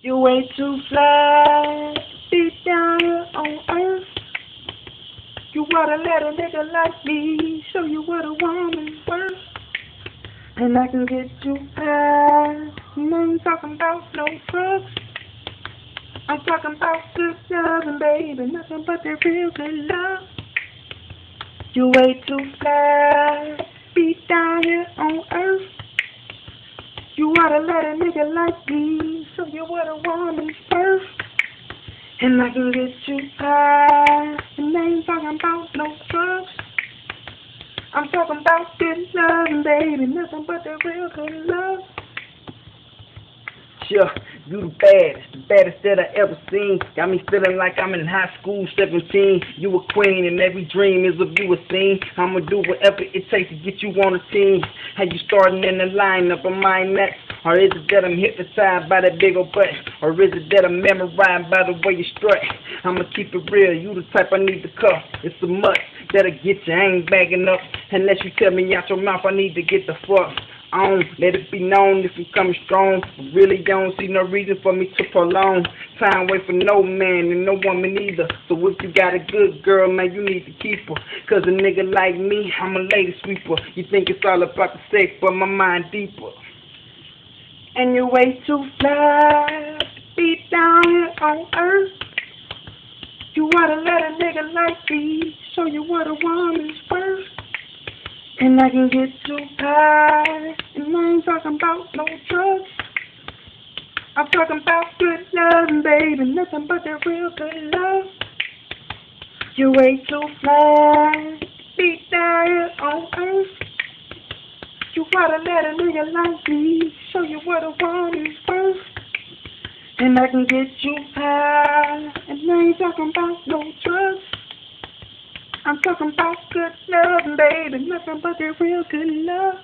You way too fly, be down here on earth. You oughta let a nigga like me show you what a woman's worth. And I can get you high. And I ain't talking about no drugs. I'm talking about good loving, baby. Nothing but that real good love. You way too fly, be down here on earth. You oughta let a nigga like me show you what a woman's worth. And I can get you high. And I ain't talking about no drugs. I'm talking about good loving, baby. Nothing but that real good love. Sure, you the baddest that I ever seen. Got me feeling like I'm in high school, 17. You a queen, and every dream is of you a scene. I'ma do whatever it takes to get you on the team. How you starting in the lineup of my next? Or is it that I'm hypnotized by that big old butt? Or is it that I'm memorized by the way you strut? I'ma keep it real, you the type I need to cuff. It's a must that'll get you, I ain't backing up. Unless you tell me out your mouth I need to get the fuck on. Let it be known if I'm coming strong. Really don't see no reason for me to prolong. Time wait for no man and no woman either. So if you got a good girl, man, you need to keep her. Cause a nigga like me, I'm a lady sweeper. You think it's all about the sex, but my mind deeper. And you way too fly, be down here on earth. You oughta let a nigga like me show you what a woman's worth. And I can get you high. And I ain't talking about no drugs. I'm talking about good loving, baby. Nothing but that real good love. You way too fly, be down here on earth. You oughta let a nigga like me show you what a woman's worth. And I can get you high. And I ain't talking about no drugs. I'm talking about good loving, baby. Nothing but that real good love.